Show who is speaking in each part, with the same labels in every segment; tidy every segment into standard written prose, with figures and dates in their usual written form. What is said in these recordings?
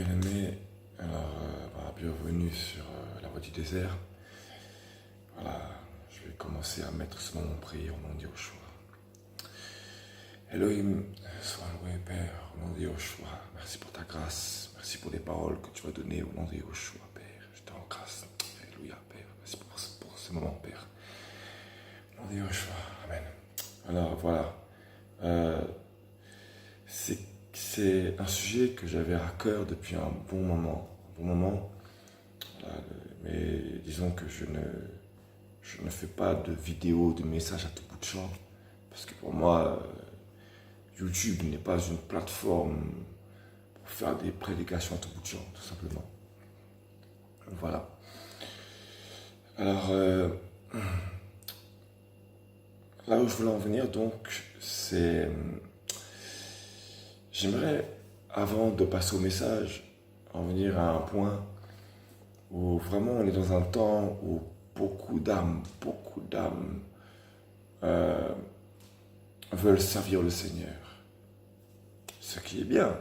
Speaker 1: bien-aimé, alors bienvenue sur la voie du désert. Voilà, je vais commencer à mettre ce moment en prière au nom de Yahushua. Elohim, sois loué Père, au nom de Yahushua. Merci pour ta grâce, merci pour les paroles que tu vas donner au nom de Yahushua, Père. Je te rends grâce. Alléluia, Père. Merci pour ce moment, Père. Au nom de Yahushua, Amen. Alors voilà, c'est un sujet que j'avais à cœur depuis un bon moment. Voilà, mais disons que je ne fais pas de vidéos, de messages à tout bout de champ, parce que pour moi, YouTube n'est pas une plateforme pour faire des prédications à tout bout de champ, tout simplement. Voilà. Alors, là où je voulais en venir, donc, c'est... J'aimerais, avant de passer au message, en venir à un point où vraiment on est dans un temps où beaucoup d'âmes veulent servir le Seigneur. Ce qui est bien.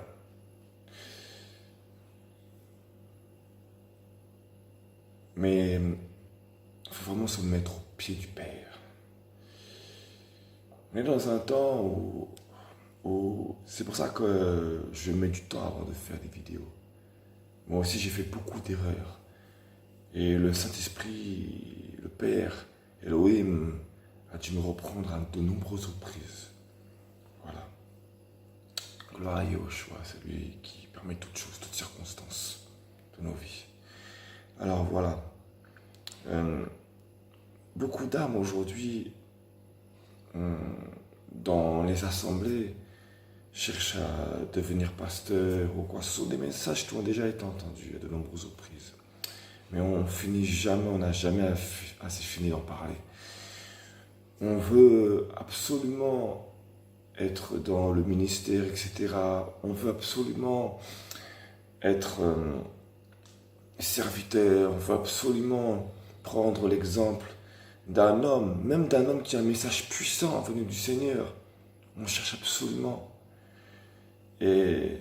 Speaker 1: Mais il faut vraiment se mettre au pied du Père. On est dans un temps où c'est pour ça que je mets du temps avant de faire des vidéos. Moi aussi j'ai fait beaucoup d'erreurs. Et le Saint-Esprit, le Père, Elohim, a dû me reprendre à de nombreuses reprises. Voilà. Gloire à Yahushua, c'est lui qui permet toutes choses, toutes circonstances de nos vies. Alors voilà. Beaucoup d'âmes aujourd'hui, dans les assemblées, cherchent à devenir pasteur ou quoi. Ce sont des messages qui ont déjà été entendus à de nombreuses reprises. Mais on finit jamais, on n'a jamais assez fini d'en parler. On veut absolument être dans le ministère, etc. On veut absolument être serviteur, on veut absolument prendre l'exemple d'un homme, même d'un homme qui a un message puissant venu du Seigneur. On cherche absolument. Mais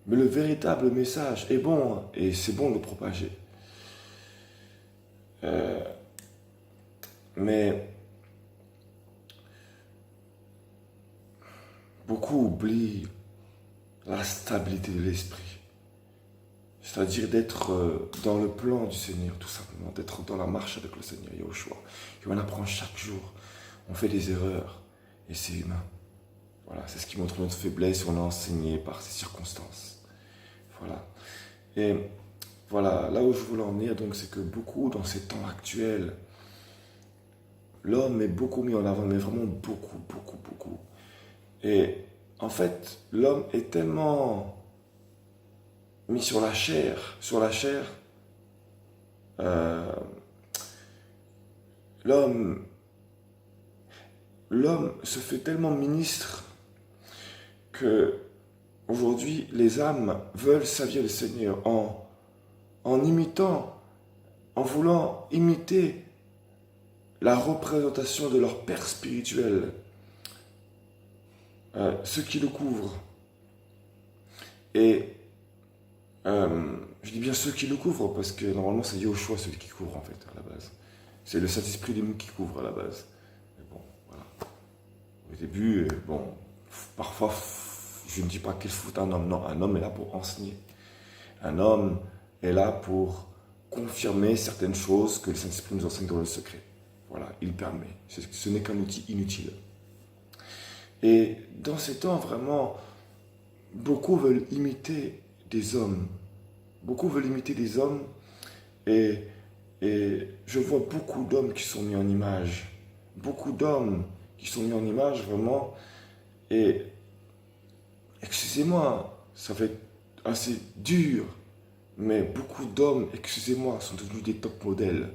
Speaker 1: le véritable message est bon, et c'est bon de le propager. Mais beaucoup oublient la stabilité de l'esprit. C'est-à-dire d'être dans le plan du Seigneur, tout simplement, d'être dans la marche avec le Seigneur Yahushua. Et on apprend chaque jour, on fait des erreurs, et c'est humain. Voilà, c'est ce qui montre notre faiblesse, on a enseigné par ces circonstances. Voilà. Et voilà, là où je voulais en venir, donc, c'est que beaucoup, dans ces temps actuels, l'homme est beaucoup mis en avant, mais vraiment beaucoup. Et en fait, l'homme est tellement mis sur la chair, l'homme se fait tellement ministre que aujourd'hui les âmes veulent servir le Seigneur en imitant, en voulant imiter la représentation de leur père spirituel, ceux qui le couvrent. Et je dis bien ceux qui le couvrent parce que normalement c'est Yahushua celui qui couvre en fait à la base. C'est le Saint-Esprit lui-même qui couvre à la base. Mais bon, voilà. Au début, parfois je ne dis pas qu'il faut un homme. Non, un homme est là pour enseigner. Un homme est là pour confirmer certaines choses que le Saint-Esprit nous enseigne dans le secret. Voilà, il permet. Ce n'est qu'un outil inutile. Et dans ces temps, vraiment, beaucoup veulent imiter des hommes. Beaucoup veulent imiter des hommes et je vois beaucoup d'hommes qui sont mis en image. Beaucoup d'hommes qui sont mis en image, vraiment. Et excusez-moi, ça va être assez dur, mais beaucoup d'hommes, excusez-moi, sont devenus des top modèles.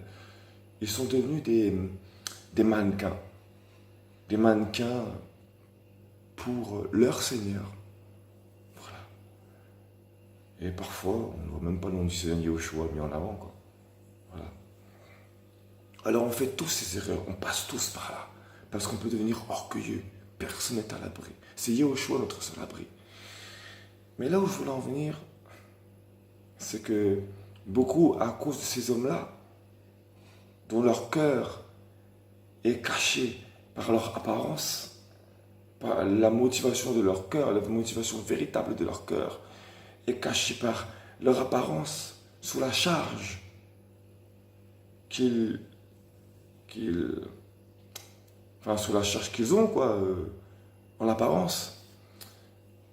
Speaker 1: Ils sont devenus des mannequins. Des mannequins pour leur Seigneur. Voilà. Et parfois, on ne voit même pas le nom du Seigneur Yahushua mis en avant, quoi. Voilà. Alors on fait tous ces erreurs, on passe tous par là. Parce qu'on peut devenir orgueilleux. Personne n'est à l'abri. C'est Yahushua notre seul abri. Mais là où je voulais en venir, c'est que beaucoup, à cause de ces hommes-là, dont leur cœur est caché par leur apparence, par la motivation de leur cœur, la motivation véritable de leur cœur, est cachée par leur apparence, sous la charge qu'ils, qu'ils, enfin sous la charge qu'ils ont, quoi, en apparence,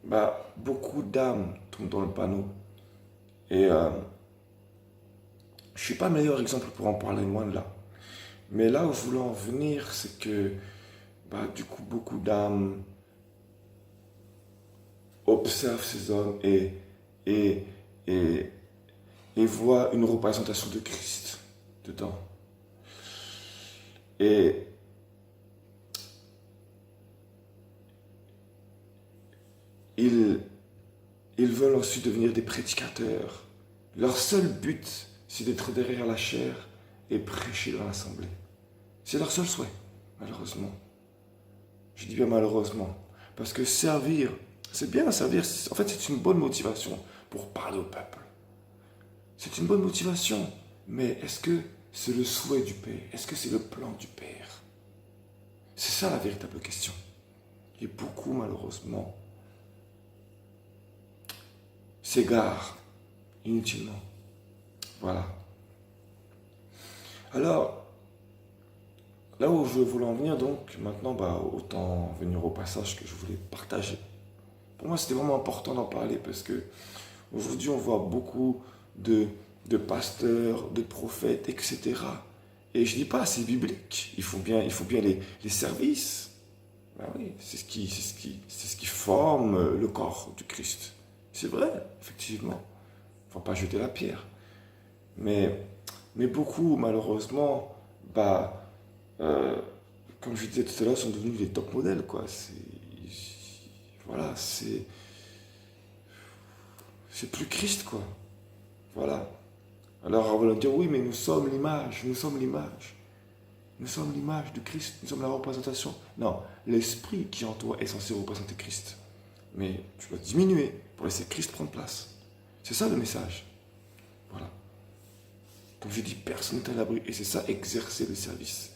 Speaker 1: bah, beaucoup d'âmes tombent dans le panneau. Et je suis pas le meilleur exemple pour en parler, loin de là. Mais là où je voulais en venir, c'est que bah, du coup, beaucoup d'âmes observent ces hommes et, et, et voient une représentation de Christ dedans. Et ils, ils veulent ensuite devenir des prédicateurs. Leur seul but, c'est d'être derrière la chair et prêcher dans l'assemblée. C'est leur seul souhait, malheureusement. Je dis bien malheureusement. Parce que servir, c'est bien servir. En fait, c'est une bonne motivation pour parler au peuple. C'est une bonne motivation. Mais est-ce que c'est le souhait du Père? Est-ce que c'est le plan du Père? C'est ça la véritable question. Et beaucoup, malheureusement, s'égarent inutilement. Voilà. Alors, là où je voulais en venir, donc, maintenant, bah, autant venir au passage que je voulais partager. Pour moi, c'était vraiment important d'en parler parce que aujourd'hui, on voit beaucoup de pasteurs, de prophètes, etc. Et je dis pas, c'est biblique. Il faut bien les services. Ben oui, c'est ce qui forme le corps du Christ. C'est vrai, effectivement. Il ne faut pas jeter la pierre. Mais, mais beaucoup, malheureusement, bah, euh, comme je disais tout à l'heure, sont devenus les top modèles, quoi. Voilà, c'est plus Christ, quoi. Voilà. Alors, on va leur dire, oui, mais nous sommes l'image, nous sommes l'image. Nous sommes l'image de Christ, nous sommes la représentation. Non, l'esprit qui en toi est censé représenter Christ. Mais tu dois diminuer pour laisser Christ prendre place. C'est ça le message. Voilà. Comme je dis, personne n'est à l'abri. Et c'est ça, exercer le service.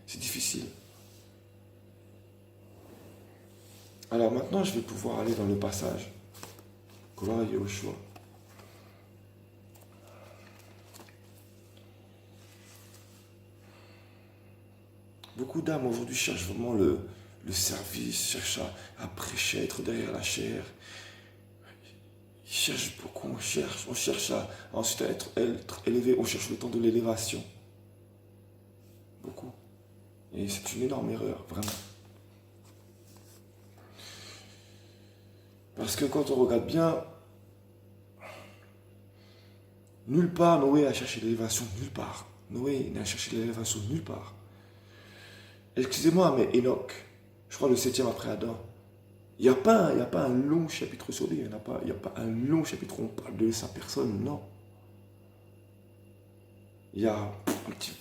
Speaker 1: C'est difficile. Alors maintenant, je vais pouvoir aller dans le passage. Gloire à Yahushua. Beaucoup d'âmes aujourd'hui cherchent vraiment le service, cherchent à prêcher, à être derrière la chair. Ils cherchent beaucoup, on cherche à ensuite à être élevé, on cherche le temps de l'élévation. Beaucoup. Et c'est une énorme erreur, vraiment. Parce que quand on regarde bien, nulle part Noé a cherché l'élévation, nulle part. Noé n'a cherché l'élévation nulle part. Excusez-moi, mais Enoch, je crois le 7e après Adam, il n'y a pas un long chapitre sur lui, il n'y a pas un long chapitre où on parle de sa personne, non. Il y a un petit...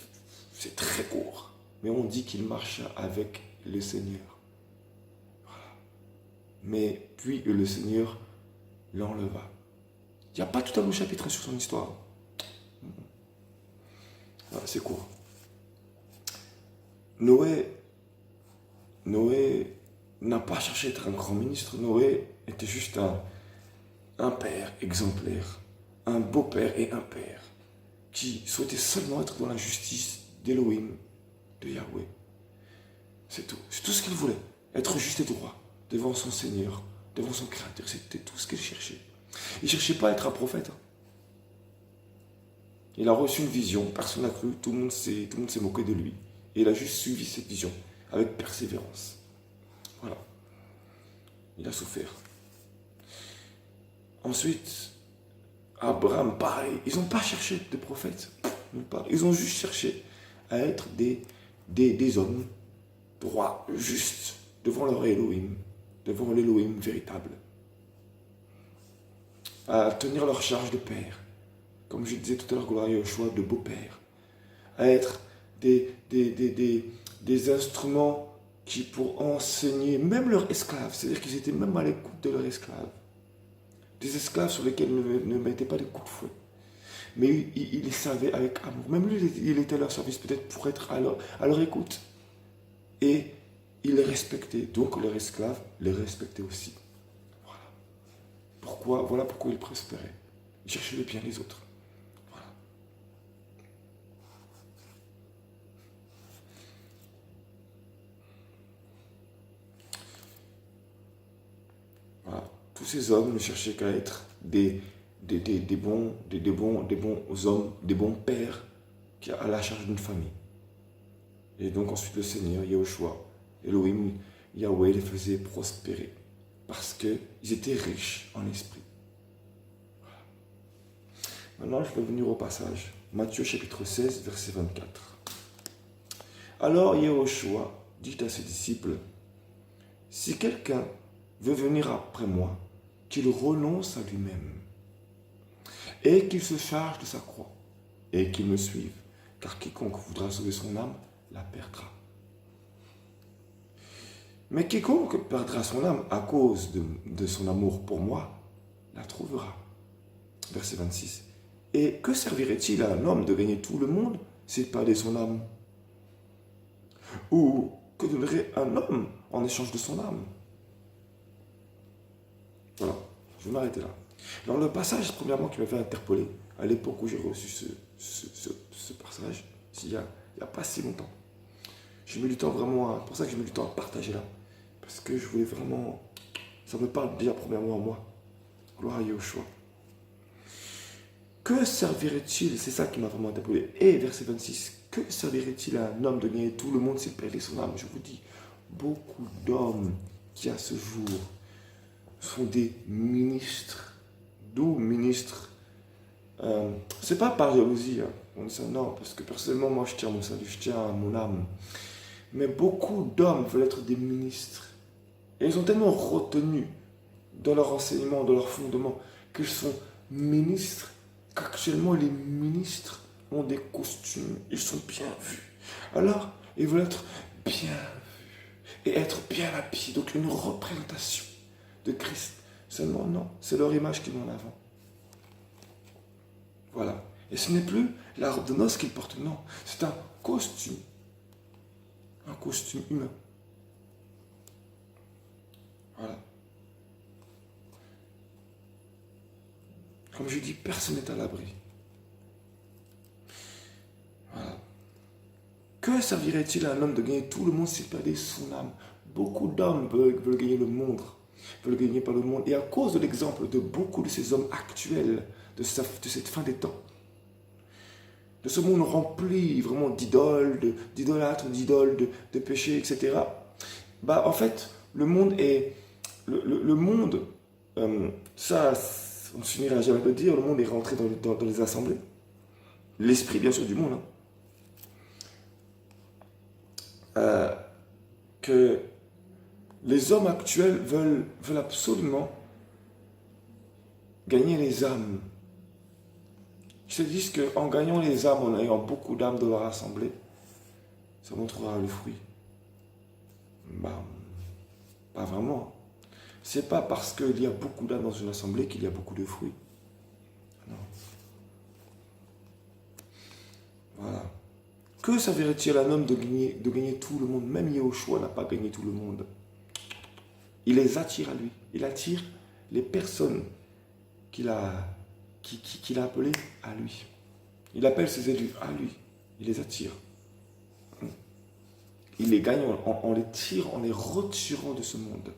Speaker 1: C'est très court, mais on dit qu'il marcha avec le Seigneur. Voilà. Mais puis le Seigneur l'enleva. Il n'y a pas tout un long chapitre sur son histoire. Voilà, c'est court. Noé n'a pas cherché à être un grand ministre. Noé était juste un père exemplaire, un beau-père et un père qui souhaitait seulement être dans la justice d'Élohim, de Yahweh. C'est tout. C'est tout ce qu'il voulait. Être juste et droit devant son Seigneur, devant son Créateur. C'était tout ce qu'il cherchait. Il ne cherchait pas à être un prophète. Il a reçu une vision, personne n'a cru, tout le monde s'est moqué de lui. Et il a juste suivi cette vision avec persévérance. Voilà. Il a souffert. Ensuite, Abraham, pareil. Ils n'ont pas cherché de prophètes. Ils ont juste cherché à être des hommes droits, justes, devant leur Elohim, devant l'Elohim véritable. À tenir leur charge de père. Comme je disais tout à l'heure, gloire à Yahushua, de beau-père. À être des instruments qui pour enseigner, même leurs esclaves, c'est-à-dire qu'ils étaient même à l'écoute de leurs esclaves. Des esclaves sur lesquels ils ne mettaient pas des coups de fouet. mais il les servait avec amour. Même lui, il était à leur service peut-être pour être à leur écoute. Et il les respectait. Donc leurs esclaves les respectaient aussi. Voilà pourquoi il prospérait. Il cherchait le bien des autres. Voilà. Voilà. Tous ces hommes ne cherchaient qu'à être des bons hommes, des bons pères qui à la charge d'une famille. Et donc ensuite le Seigneur, Yahushua, Elohim, Yahweh les faisait prospérer. Parce qu'ils étaient riches en esprit. Voilà. Maintenant, je vais venir au passage. Matthieu chapitre 16, verset 24. Alors Yahushua dit à ses disciples, « Si quelqu'un veut venir après moi, qu'il renonce à lui-même, et qu'il se charge de sa croix, et qu'il me suive, car quiconque voudra sauver son âme, la perdra. Mais quiconque perdra son âme à cause de son amour pour moi, la trouvera. » Verset 26. Et que servirait-il à un homme de gagner tout le monde s'il perdait son âme? Ou que donnerait un homme en échange de son âme? Voilà, je vais m'arrêter là. Alors le passage, premièrement, qui m'avait interpellé, à l'époque où j'ai reçu ce passage, il y a pas si longtemps. J'ai mis du temps vraiment, pour ça que j'ai mis du temps à partager là. Parce que je voulais vraiment, ça me parle déjà premièrement à moi. Gloire à Yahushua. Que servirait-il, c'est ça qui m'a vraiment interpellé. Et verset 26, que servirait-il à un homme de gagner tout le monde s'il perdait son âme? Je vous dis, beaucoup d'hommes qui à ce jour sont des ministres. D'où ministres? C'est pas par jalousie, hein. Non, parce que personnellement, moi je tiens à mon salut, je tiens à mon âme. Mais beaucoup d'hommes veulent être des ministres. Et ils ont tellement retenu dans leur enseignement, dans leur fondement, qu'ils sont ministres, qu'actuellement les ministres ont des costumes, ils sont bien vus. Alors, ils veulent être bien vus et être bien habillés. Donc une représentation de Christ. Seulement non, c'est leur image qu'ils met en avant. Voilà. Et ce n'est plus la robe de noces qu'ils portent, non. C'est un costume. Un costume humain. Voilà. Comme je dis, personne n'est à l'abri. Voilà. Que servirait-il à un homme de gagner tout le monde s'il perdait son âme? Beaucoup d'hommes veulent gagner le monde, veulent gagner par le monde. Et à cause de l'exemple de beaucoup de ces hommes actuels, de cette fin des temps, de ce monde rempli vraiment d'idoles, d'idolâtres, d'idoles, de péchés, etc. Bah, en fait, le monde est... Le monde, ça, on ne finira jamais de le dire, le monde est rentré dans les assemblées. L'esprit, bien sûr, du monde. Hein. Que les hommes actuels veulent absolument gagner les âmes. Ils se disent qu'en gagnant les âmes, en ayant beaucoup d'âmes dans leur assemblée, ça montrera le fruit. Bah, pas vraiment. C'est pas parce qu'il y a beaucoup d'âmes dans une assemblée qu'il y a beaucoup de fruits. Non. Voilà. Que servirait-il à un homme de gagner tout le monde? Même Yahushua n'a pas gagné tout le monde. Il les attire à lui. Il attire les personnes qu'il a appelées à lui. Il appelle ses élus à lui. Il les attire. Il les gagne en les tirant, en les retirant de ce monde.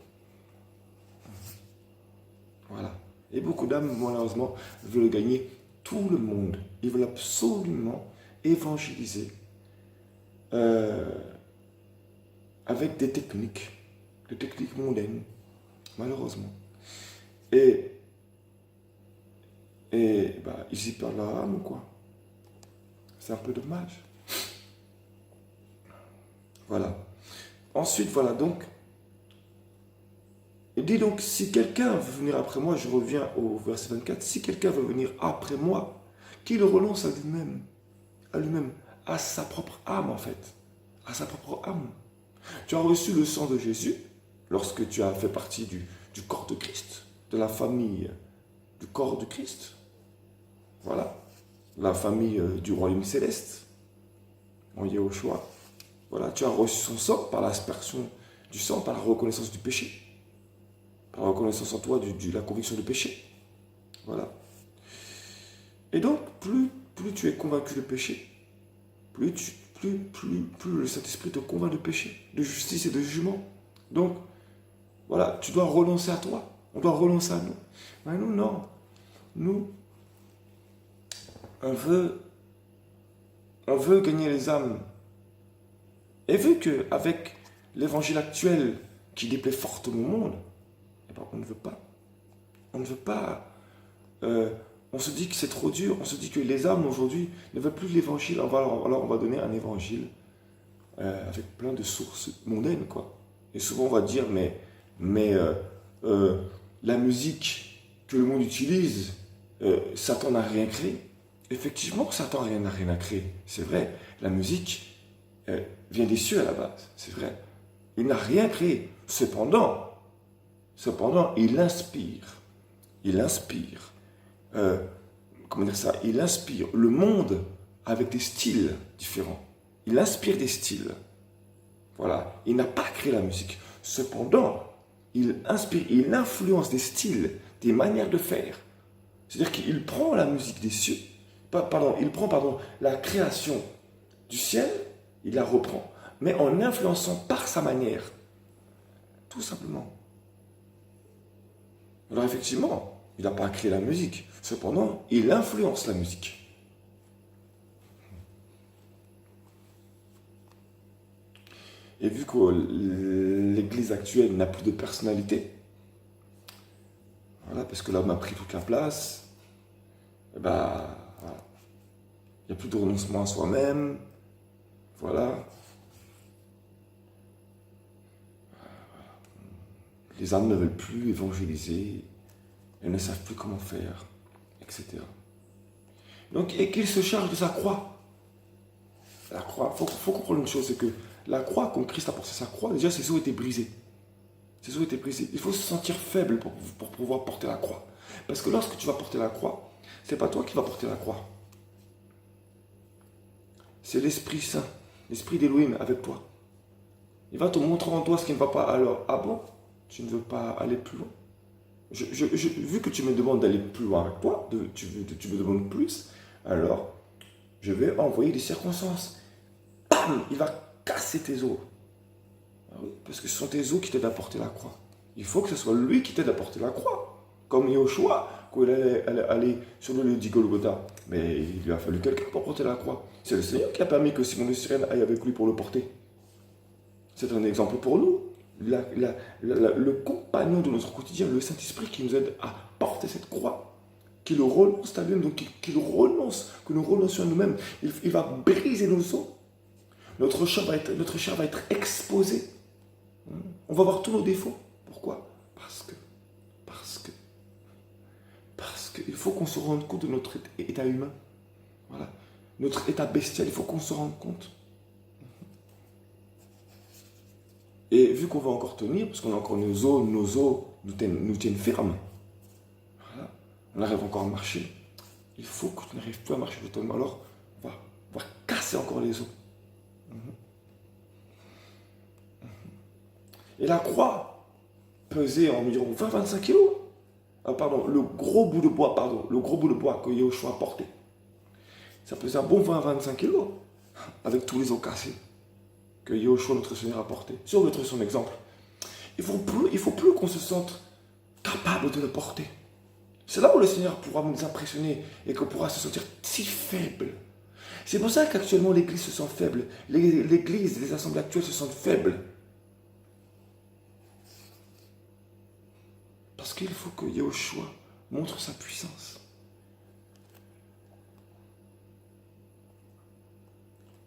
Speaker 1: Voilà. Et beaucoup d'âmes, malheureusement, veulent gagner tout le monde. Ils veulent absolument évangéliser avec des techniques mondaines, malheureusement. Et bah, ils y perdent leur âme, quoi. C'est un peu dommage. Voilà. Ensuite, voilà, donc, il dit donc, si quelqu'un veut venir après moi, je reviens au verset 24, si quelqu'un veut venir après moi, qu'il renonce à lui-même, à sa propre âme en fait, à sa propre âme. Tu as reçu le sang de Jésus lorsque tu as fait partie du corps de Christ, de la famille du corps de Christ. Voilà. la famille du royaume céleste, en Yahushua. Voilà, tu as reçu son sang par l'aspersion du sang, par la reconnaissance du péché, par la reconnaissance en toi de la conviction du péché. Voilà. Et donc, plus tu es convaincu de péché, plus le Saint-Esprit te convainc de péché, de justice et de jugement. Donc, voilà, tu dois renoncer à toi. On doit renoncer à nous. Mais nous, non. Nous, on veut gagner les âmes. Et vu qu'avec l'évangile actuel qui déplaît fortement au monde, eh ben, on ne veut pas. On ne veut pas. On se dit que c'est trop dur. On se dit que les âmes aujourd'hui ne veulent plus l'évangile. Alors on va donner un évangile avec plein de sources mondaines, quoi. Et souvent on va dire, mais la musique que le monde utilise, Satan n'a rien créé. Effectivement, Satan n'a rien à créer. C'est vrai. La musique vient des cieux à la base. C'est vrai. Il n'a rien créé. Cependant, il inspire. Comment dire ça? Il inspire le monde avec des styles différents. Il inspire des styles. Voilà. Il n'a pas créé la musique. Cependant, il influence des styles, des manières de faire. C'est-à-dire qu'il prend la musique des cieux, il prend la création du ciel, il la reprend, mais en influençant par sa manière. Tout simplement. Alors effectivement, il n'a pas créé la musique. Cependant, il influence la musique. Et vu que l'église actuelle n'a plus de personnalité, voilà, parce que l'homme a pris toute la place, et ben, voilà. Il n'y a plus de renoncement à soi-même, voilà. Les âmes ne veulent plus évangéliser, elles ne savent plus comment faire, etc. Donc, et qu'il se charge de sa croix. La croix, il faut comprendre une chose, c'est que la croix, quand Christ a porté sa croix, déjà ses os étaient brisés. Ses os étaient brisés. Il faut se sentir faible pour pouvoir porter la croix. Parce que lorsque tu vas porter la croix, c'est pas toi qui vas porter la croix. C'est l'Esprit Saint, l'Esprit d'Élohim avec toi. Il va te montrer en toi ce qui ne va pas. Alors, ah bon, tu ne veux pas aller plus loin? Vu que tu me demandes d'aller plus loin avec toi, tu me demandes plus, alors je vais envoyer des circonstances. Bam, il va casser tes os. Ah oui, parce que ce sont tes os qui t'aident à porter la croix. Il faut que ce soit lui qui t'aide à porter la croix. Comme Yahushua, quand il allait aller sur le lieu du Golgotha. Mais il lui a fallu quelqu'un pour porter la croix. C'est le Seigneur qui a permis que Simon de Cyrène aille avec lui pour le porter. C'est un exemple pour nous. Le compagnon de notre quotidien, le Saint-Esprit qui nous aide à porter cette croix, qui le renonce à lui-même, donc qui le renonce, que nous renoncions à nous-mêmes. Il va briser nos os. Notre chair va être exposée. On va voir tous nos défauts. Pourquoi? Parce qu'il faut qu'on se rende compte de notre état humain. Voilà. Notre état bestial, il faut qu'on se rende compte. Et vu qu'on va encore tenir, parce qu'on a encore nos os nous tiennent fermes, voilà, on arrive encore à marcher, il faut que tu n'arrives plus à marcher totalement. Alors, on va casser encore les os. Et la croix pesait environ 20-25 kilos. Le gros bout de bois que Yahushua a porté. Ça pesait un bon 20-25 kilos, avec tous les os cassés que Yahushua, notre Seigneur, a porté. Si on veut être son exemple, il ne faut plus qu'on se sente capable de le porter. C'est là où le Seigneur pourra nous impressionner et qu'on pourra se sentir si faible. C'est pour ça qu'actuellement l'Église se sent faible. L'Église, les assemblées actuelles se sentent faibles. Parce qu'il faut que Yahushua montre sa puissance.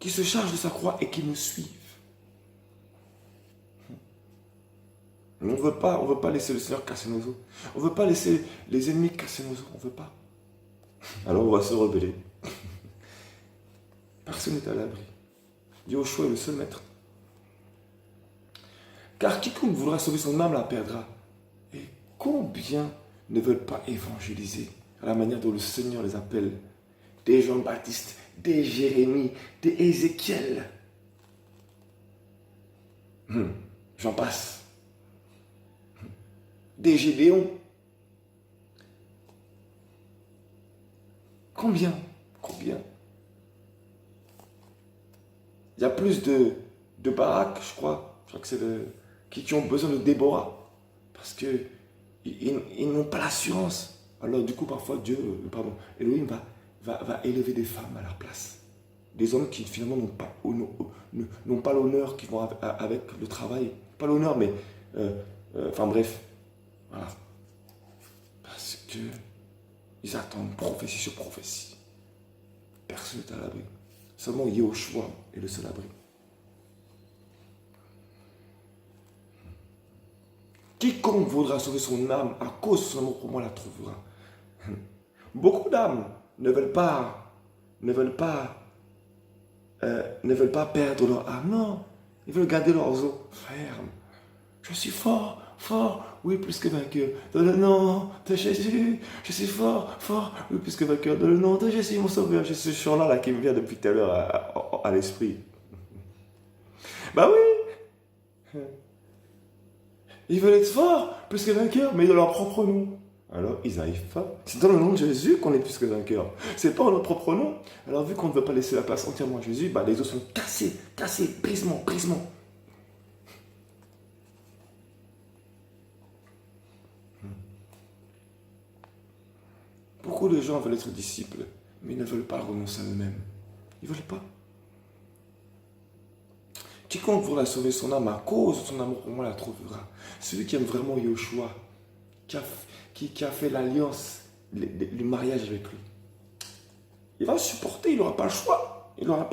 Speaker 1: Qu'il se charge de sa croix et qu'il nous suive. On ne veut pas laisser le Seigneur casser nos os. On ne veut pas laisser les ennemis casser nos os. On ne veut pas. Alors on va se rebeller. Personne n'est à l'abri. Yahushua est le seul maître. Car quiconque voudra sauver son âme la perdra. Et combien ne veulent pas évangéliser à la manière dont le Seigneur les appelle? des Jean-Baptiste, des Jérémie, des Ézéchiel. J'en passe. Des Gédéons. Combien? Il y a plus de Barak, je crois. Je crois que c'est qui ont besoin de Déborah. Parce que ils n'ont pas l'assurance. Alors du coup, parfois, Elohim va élever des femmes à leur place. Des hommes qui finalement n'ont pas l'honneur, qui vont avec le travail. Pas l'honneur, mais... enfin bref. Voilà. Parce que ils attendent prophétie sur prophétie. Personne n'est à l'abri. Seulement Yehoshua est le seul abri. Quiconque voudra sauver son âme à cause de son amour pour moi la trouvera. Beaucoup d'âmes ne veulent pas perdre leur âme. Non, ils veulent garder leurs os fermes. Je suis fort, oui, plus que vainqueur. Dans le nom de Jésus, je suis fort, oui, plus que vainqueur. Dans le nom de Jésus, mon sauveur. J'ai ce chant-là qui me vient depuis tout à l'heure à l'esprit. Bah oui. Ils veulent être forts, plus que vainqueurs, mais dans leur propre nom. Alors, ils n'arrivent pas. C'est dans le nom de Jésus qu'on est plus que vainqueurs. C'est pas en notre propre nom. Alors, vu qu'on ne veut pas laisser la place entièrement à Jésus, bah, les os sont cassés, brisement. Beaucoup de gens veulent être disciples, mais ils ne veulent pas renoncer à eux-mêmes. Ils ne veulent pas. Quiconque voudra sauver son âme à cause de son amour pour moi la trouvera. Celui qui aime vraiment Yehoshua, qui a fait l'alliance, le mariage avec lui, il va le supporter, il n'aura pas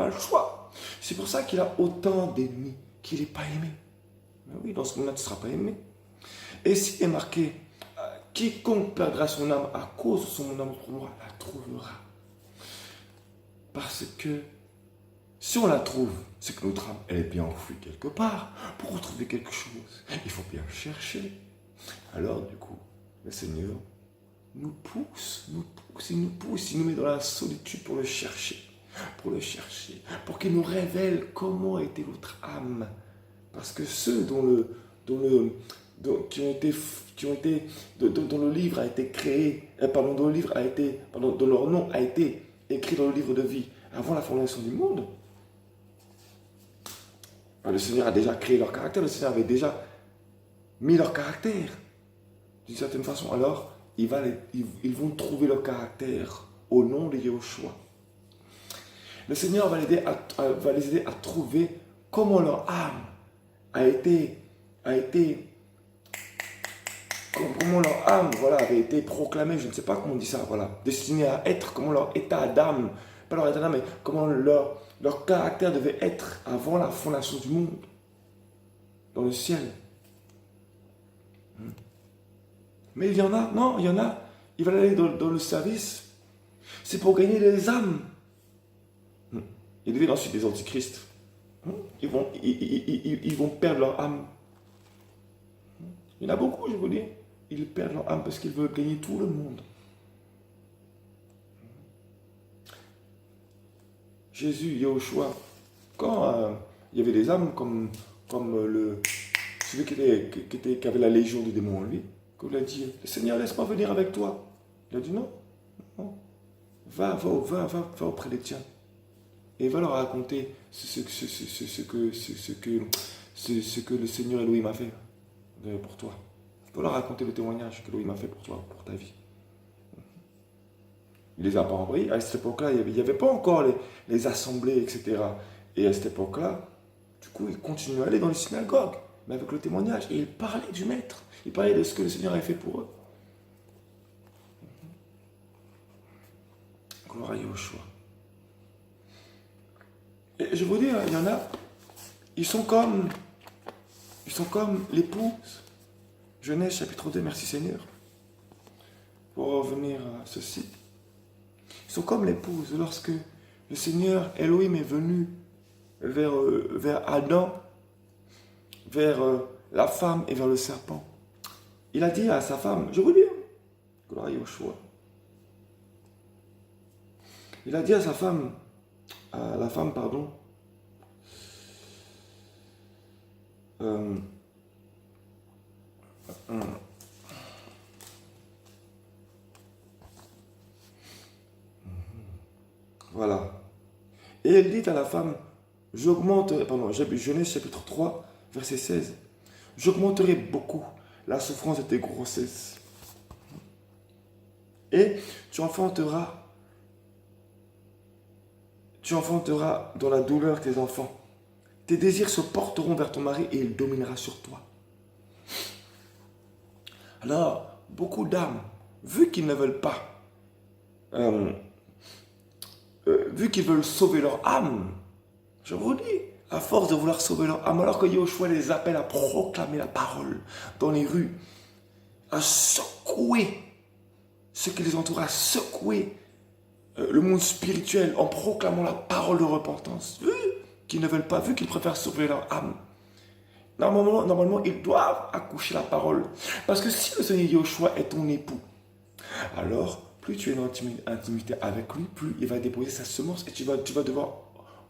Speaker 1: le choix. C'est pour ça qu'il a autant d'ennemis, qu'il n'est pas aimé. Mais oui, dans ce moment-là, tu ne seras pas aimé. Et s'il est marqué, quiconque perdra son âme à cause de son amour pour moi la trouvera. Parce que si on la trouve, c'est que notre âme, elle est bien enfouie quelque part. Pour retrouver quelque chose, il faut bien chercher. Alors, du coup, le Seigneur nous pousse, il nous met dans la solitude pour le chercher. Pour qu'il nous révèle comment était notre âme. Parce que ceux dont le livre a été créé, dont leur nom a été écrit dans le livre de vie avant la fondation du monde, le Seigneur a déjà créé leur caractère, le Seigneur avait déjà mis leur caractère d'une certaine façon. Alors, ils vont trouver leur caractère au nom de Yehoshua. Le Seigneur va les aider à trouver comment leur âme comment leur âme avait été proclamée, je ne sais pas comment on dit ça, destinée à être, comment leur état d'âme, pas leur état d'âme, mais comment leur caractère devait être avant la fondation du monde, dans le ciel. Mais il y en a, ils veulent aller dans le service, c'est pour gagner les âmes. Ils deviennent ensuite des antichrists. Ils vont perdre leur âme. Il y en a beaucoup, je vous dis. Ils perdent leur âme parce qu'ils veulent gagner tout le monde. Jésus, Yehoshua, quand il y avait des âmes comme celui qui avait la légion de démons en lui, qu'on lui a dit, Seigneur, laisse-moi venir avec toi. Il a dit non. Va auprès des tiens. Et va leur raconter ce que le Seigneur Elohim a fait pour toi. Va leur raconter le témoignage que Elohim a fait pour toi, pour ta vie. Il les a pas envoyés. À cette époque-là, il n'y avait pas encore les assemblées, etc. Et à cette époque-là, du coup, ils continuaient à aller dans les synagogues, mais avec le témoignage. Et ils parlaient du Maître. Ils parlaient de ce que le Seigneur avait fait pour eux. Gloire à Yehoshua. Et je vous dis, il y en a, ils sont comme l'épouse. Genèse chapitre 2, merci Seigneur. Pour revenir à ceci. Ils sont comme l'épouse. Lorsque le Seigneur Elohim est venu vers Adam, vers la femme et vers le serpent, il a dit à sa femme, je vous dis, gloire à Yehoshua, Il a dit à sa femme, à la femme, pardon, euh, voilà. Et elle dit à la femme, j'augmenterai, pardon, Genèse chapitre 3, verset 16, j'augmenterai beaucoup la souffrance de tes grossesses. Et tu enfanteras dans la douleur tes enfants. Tes désirs se porteront vers ton mari et il dominera sur toi. Alors, beaucoup d'âmes, vu qu'ils ne veulent pas, euh, vu qu'ils veulent sauver leur âme, je vous dis, à force de vouloir sauver leur âme, alors que Yahushua les appelle à proclamer la parole dans les rues, à secouer ceux qui les entourent, à secouer le monde spirituel en proclamant la parole de repentance, vu qu'ils ne veulent pas, vu qu'ils préfèrent sauver leur âme. Normalement, ils doivent accoucher la parole. Parce que si le Seigneur Yahushua est ton époux, alors plus tu es en intimité avec lui, plus il va déposer sa semence et tu vas devoir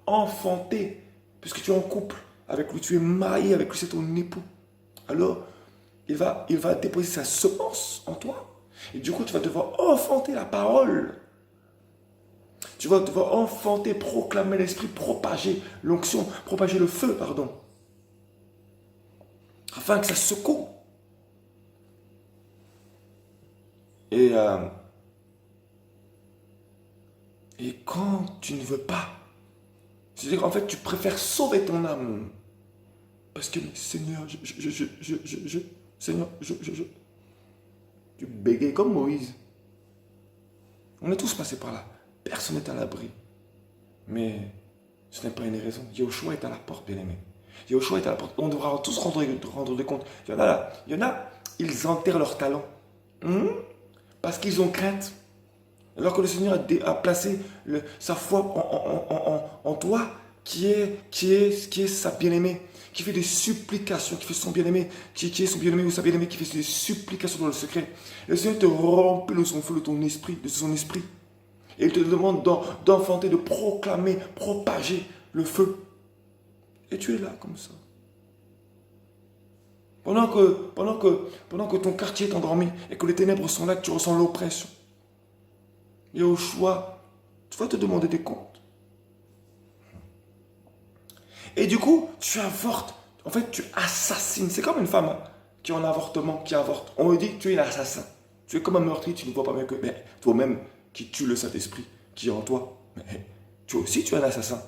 Speaker 1: enfanter, puisque tu es en couple avec lui, tu es marié avec lui, c'est ton époux. Alors, il va déposer sa semence en toi. Et du coup, tu vas devoir enfanter la parole. Tu vas devoir enfanter, proclamer l'esprit, propager l'onction, propager le feu, pardon. Afin que ça secoue. Et quand tu ne veux pas, c'est-à-dire qu'en fait, tu préfères sauver ton âme. Parce que, Seigneur, Seigneur, tu bégayes comme Moïse. On est tous passés par là. Personne n'est à l'abri. Mais ce n'est pas une raison. Yahushua est à la porte, bien-aimé. Yahushua est à la porte. On devra tous rendre des comptes. Il y en a, ils enterrent leur talent. Parce qu'ils ont crainte. Alors que le Seigneur a placé sa foi en toi, qui est sa bien-aimée, qui fait des supplications, qui fait son bien-aimé, qui est son bien-aimé ou sa bien-aimée, qui fait des supplications dans le secret. Le Seigneur te remplit de son feu, de son esprit. Et il te demande d'enfanter, de proclamer, propager le feu. Et tu es là comme ça. Pendant que ton quartier est endormi et que les ténèbres sont là, que tu ressens l'oppression. Yahushua, tu vas te demander des comptes. Et du coup, tu avortes. En fait, tu assassines. C'est comme une femme qui est en avortement, qui avorte. On me dit, tu es un assassin. Tu es comme un meurtrier, tu ne vois pas mieux que... Mais toi-même, qui tue le Saint-Esprit, qui est en toi, mais toi aussi, tu es un assassin.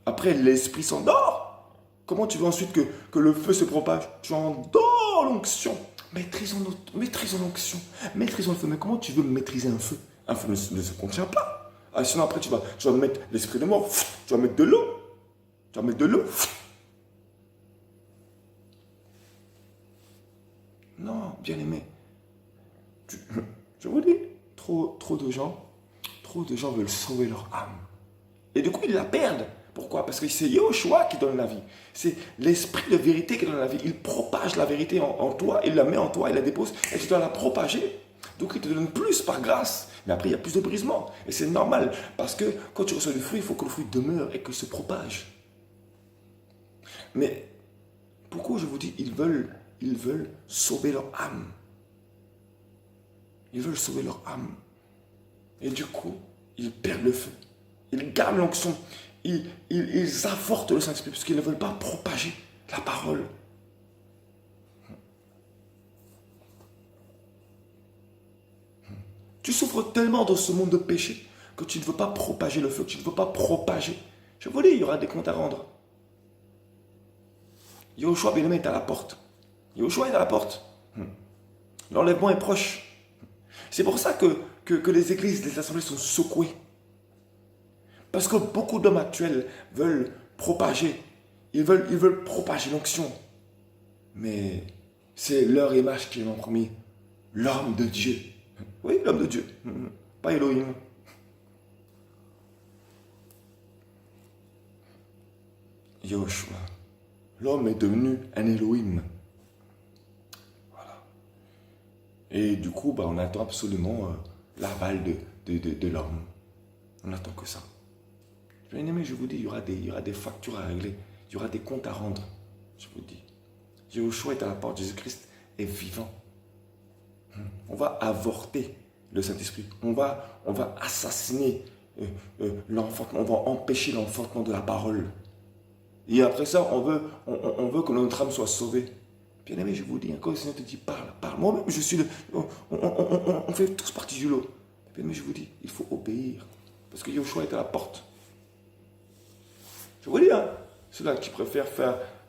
Speaker 1: Après, l'Esprit s'endort. Comment tu veux ensuite que le feu se propage? Tu endors l'onction. Maîtrisons l'onction. Maîtrisons le feu. Mais comment tu veux maîtriser un feu? Un feu ne se contient pas. Ah, sinon, après, tu vas mettre l'esprit de mort. Tu vas mettre de l'eau. Non, bien aimé. Je vous dis, trop de gens veulent sauver leur âme. Et du coup, ils la perdent. Pourquoi? Parce que c'est Yahushua qui donne la vie. C'est l'esprit de vérité qui donne la vie. Il propage la vérité en toi, il la met en toi, il la dépose, et tu dois la propager. Donc il te donne plus par grâce. Mais après, il y a plus de brisement. Et c'est normal. Parce que quand tu reçois du fruit, il faut que le fruit demeure et que se propage. Mais pourquoi je vous dis, ils veulent sauver leur âme. Ils veulent sauver leur âme. Et du coup, ils perdent le feu. Ils gardent l'onction. Ils avortent le Saint-Esprit parce qu'ils ne veulent pas propager la parole. Tu souffres tellement dans ce monde de péché que tu ne veux pas propager le feu, que tu ne veux pas propager. Je vous dis, il y aura des comptes à rendre. Yahushua bien-aimé est à la porte. Yahushua est à la porte. L'enlèvement est proche. C'est pour ça que les églises, les assemblées sont secouées. Parce que beaucoup d'hommes actuels veulent propager. Ils veulent propager l'onction. Mais c'est leur image qui est en premier. L'homme de Dieu. Oui, l'homme de Dieu. Pas Elohim. Yahushua. L'homme est devenu un Elohim. Voilà. Et du coup, on attend absolument l'aval de l'homme. On n'attend que ça. Bien aimé, je vous dis, il y aura des factures à régler. Il y aura des comptes à rendre. Je vous dis. Yahushua est à la porte. Jésus-Christ est vivant. On va avorter le Saint-Esprit. On va assassiner l'enfantement. On va empêcher l'enfantement de la parole. Et après ça, on veut que notre âme soit sauvée. Bien aimé, je vous dis, quand le Seigneur te dit parle, parle. Moi-même, je suis on fait tous partie du lot. Bien aimé, je vous dis, il faut obéir. Parce que Yahushua est à la porte. Je vous dis, hein, ceux-là qui préfèrent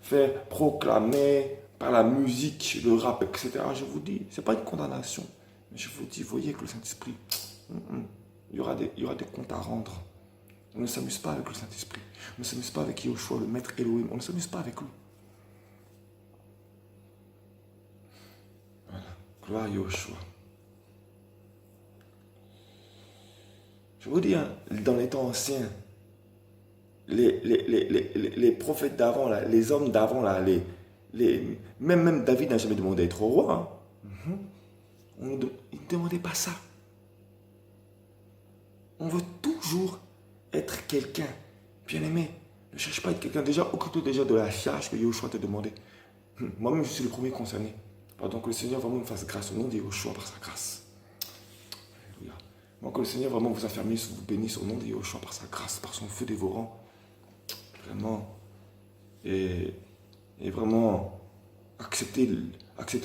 Speaker 1: faire proclamer par la musique, le rap, etc. Je vous dis, ce n'est pas une condamnation. Mais je vous dis, voyez que le Saint-Esprit, il y aura des comptes à rendre. On ne s'amuse pas avec le Saint-Esprit. On ne s'amuse pas avec Yahushua, le Maître Elohim. On ne s'amuse pas avec lui. Voilà. Gloire à Yahushua. Je vous dis, hein, dans les temps anciens, les prophètes d'avant, les hommes d'avant, même David n'a jamais demandé à être roi. Hein. Il ne demandait pas ça. On veut toujours être quelqu'un. Bien aimé, ne cherche pas à être quelqu'un. Déjà, occupe-toi déjà de la charge que Yahushua t'a demandé. Moi-même, je suis le premier concerné. Pardon, que le Seigneur vraiment me fasse grâce au nom de Yahushua par sa grâce. Alléluia. Moi, que le Seigneur vraiment vous affermisse, vous bénisse au nom de Yahushua par sa grâce, par son feu dévorant. Vraiment. Et vraiment accepter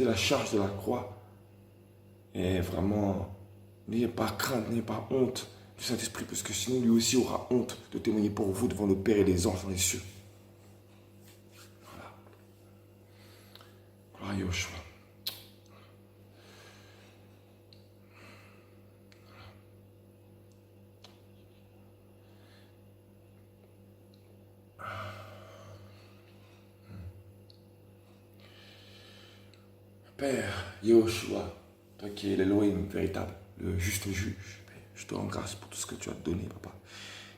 Speaker 1: la charge de la croix. Et vraiment, n'ayez pas crainte, n'ayez pas honte du Saint-Esprit, parce que sinon lui aussi aura honte de témoigner pour vous devant le Père et les anges dans les cieux. Voilà. Gloire à Yahushua. Père Yahushua, toi qui es l'Elohim véritable, le juste juge, je te rends grâce pour tout ce que tu as donné, papa.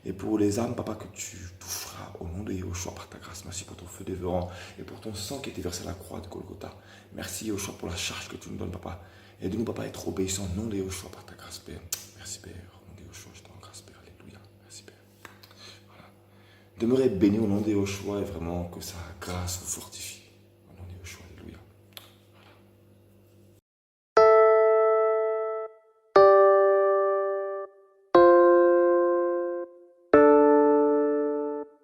Speaker 1: Et pour les âmes, papa, que tu toucheras au nom de Yahushua par ta grâce. Merci pour ton feu dévorant et pour ton sang qui a été versé à la croix de Golgotha. Merci Yahushua pour la charge que tu nous donnes, papa. Aide-nous, papa, à être obéissants au nom de Yahushua par ta grâce, Père. Merci, Père. Au nom de Yahushua, je te rends grâce, Père. Alléluia. Merci, Père. Voilà. Demeurez bénis au nom de Yahushua et vraiment que sa grâce vous fortifie.